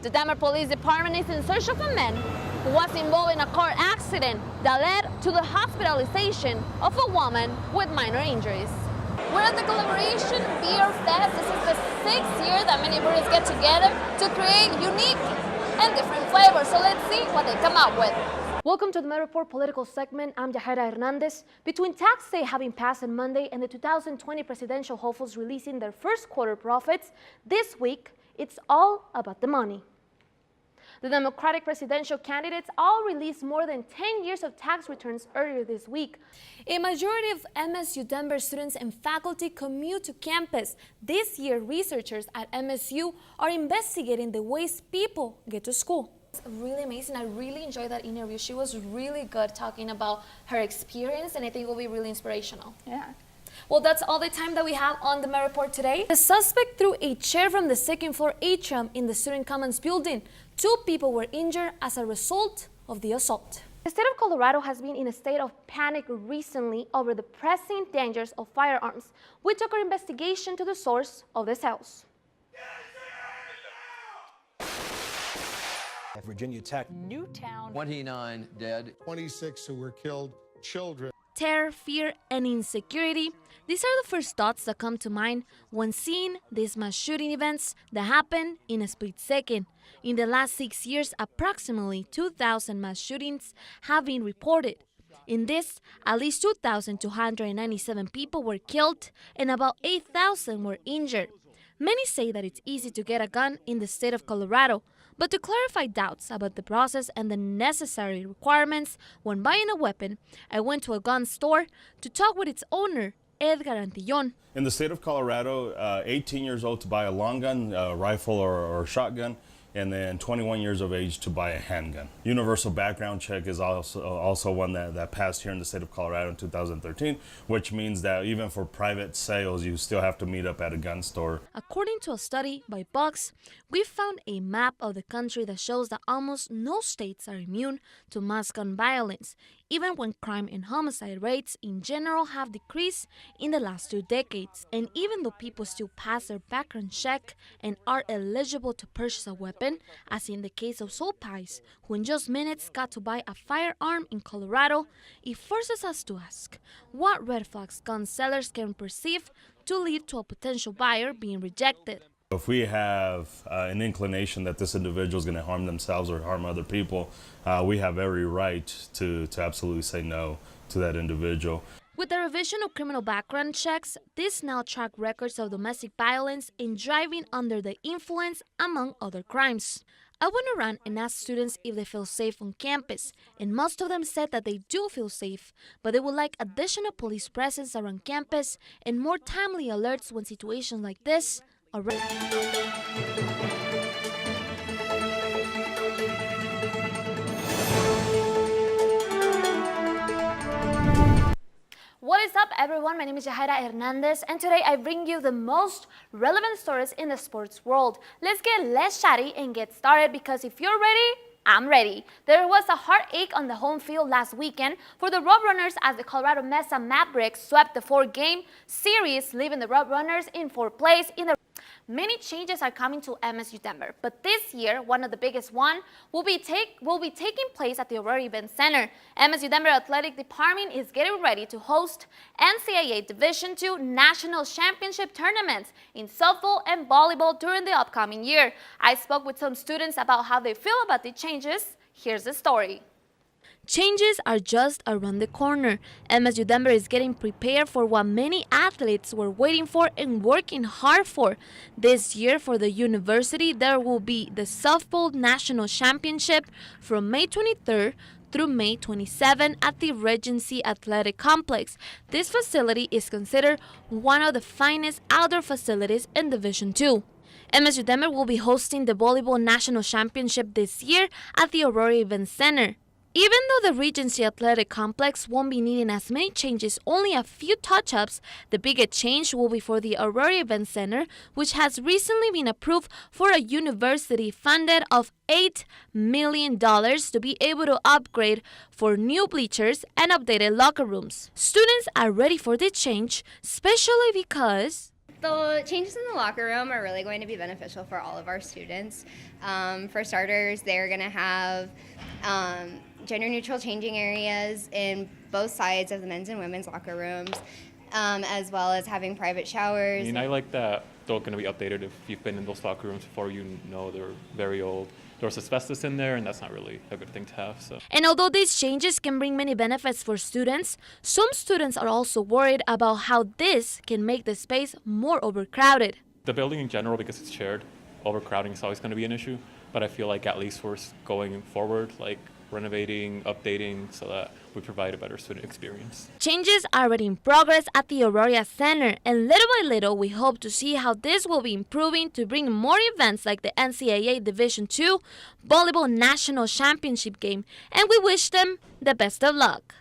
The Denver Police Department is in search of a man who was involved in a car accident that led to the hospitalization of a woman with minor injuries. We're at the Collaboration Beer Fest. This is the 6th year that many breweries get together to create unique and different flavors. So let's see what they come up with. Welcome to the Met Report political segment. I'm Yahaira Hernández. Between tax day having passed on Monday and the 2020 presidential hopefuls releasing their first quarter profits, this week it's all about the money. The Democratic presidential candidates all released more than 10 years of tax returns earlier this week. A majority of MSU Denver students and faculty commute to campus. This year, researchers at MSU are investigating the ways people get to school. It's really amazing. I really enjoyed that interview. She was really good talking about her experience, and I think it will be really inspirational. Yeah. Well, that's all the time that we have on the Met Report today. The suspect threw a chair from the second floor atrium in the Student Commons building. 2 people were injured as a result of the assault. The state of Colorado has been in a state of panic recently over the pressing dangers of firearms. We took our investigation to the source of this house. Virginia Tech. Newtown. 29 dead. 26 who were killed, children. Terror, fear, and insecurity. These are the first thoughts that come to mind when seeing these mass shooting events that happen in a split second. In the last 6 years, approximately 2,000 mass shootings have been reported. In this, at least 2,297 people were killed and about 8,000 were injured. Many say that it's easy to get a gun in the state of Colorado, but to clarify doubts about the process and the necessary requirements when buying a weapon, I went to a gun store to talk with its owner, Edgar Antillon. In the state of Colorado, 18 years old to buy a long gun, rifle or shotgun, and then 21 years of age to buy a handgun. Universal background check is also one that passed here in the state of Colorado in 2013, which means that even for private sales, you still have to meet up at a gun store. According to a study by Box, we found a map of the country that shows that almost no states are immune to mass gun violence, even when crime and homicide rates in general have decreased in the last 2 decades. And even though people still pass their background check and are eligible to purchase a weapon, as in the case of Soul Pies, who in just minutes got to buy a firearm in Colorado, it forces us to ask what red flags gun sellers can perceive to lead to a potential buyer being rejected. If we have an inclination that this individual is going to harm themselves or harm other people, we have every right to absolutely say no to that individual. With the revision of criminal background checks, these now track records of domestic violence and driving under the influence, among other crimes. I went around and asked students if they feel safe on campus, and most of them said that they do feel safe, but they would like additional police presence around campus and more timely alerts when situations like this arise. What is up, everyone? My name is Yahaira Hernández, and today I bring you the most relevant stories in the sports world. Let's get less chatty and get started, because if you're ready, I'm ready. There was a heartache on the home field last weekend for the Roadrunners as the Colorado Mesa Mavericks swept the 4-game series, leaving the Roadrunners in 4th place in the. Many changes are coming to MSU Denver, but this year, one of the biggest one will be taking place at the Aurora Event Center. MSU Denver Athletic Department is getting ready to host NCAA Division II National Championship tournaments in softball and volleyball during the upcoming year. I spoke with some students about how they feel about the changes. Here's the story. Changes are just around the corner. MSU Denver is getting prepared for what many athletes were waiting for and working hard for. This year for the university, there will be the Softball National Championship from May 23rd through May 27 at the Regency Athletic Complex. This facility is considered one of the finest outdoor facilities in Division II. MSU Denver will be hosting the Volleyball National Championship this year at the Aurora Event Center. Even though the Regency Athletic Complex won't be needing as many changes, only a few touch-ups, the biggest change will be for the Aurora Event Center, which has recently been approved for a university funded of $8 million to be able to upgrade for new bleachers and updated locker rooms. Students are ready for the change, especially because The changes in the locker room are really going to be beneficial for all of our students. For starters, they're going to have gender-neutral changing areas in both sides of the men's and women's locker rooms, as well as having private showers. I mean, I like that they're going to be updated. If you've been in those locker rooms before, you know they're very old. There's asbestos in there, and that's not really a good thing to have. So. And although these changes can bring many benefits for students, some students are also worried about how this can make the space more overcrowded. The building in general, because it's shared, overcrowding is always going to be an issue. But I feel like at least we're going forward, like renovating, updating, so that we provide a better student experience. Changes are already in progress at the Aurora Center, and little by little we hope to see how this will be improving to bring more events like the NCAA Division II Volleyball National Championship game, and we wish them the best of luck.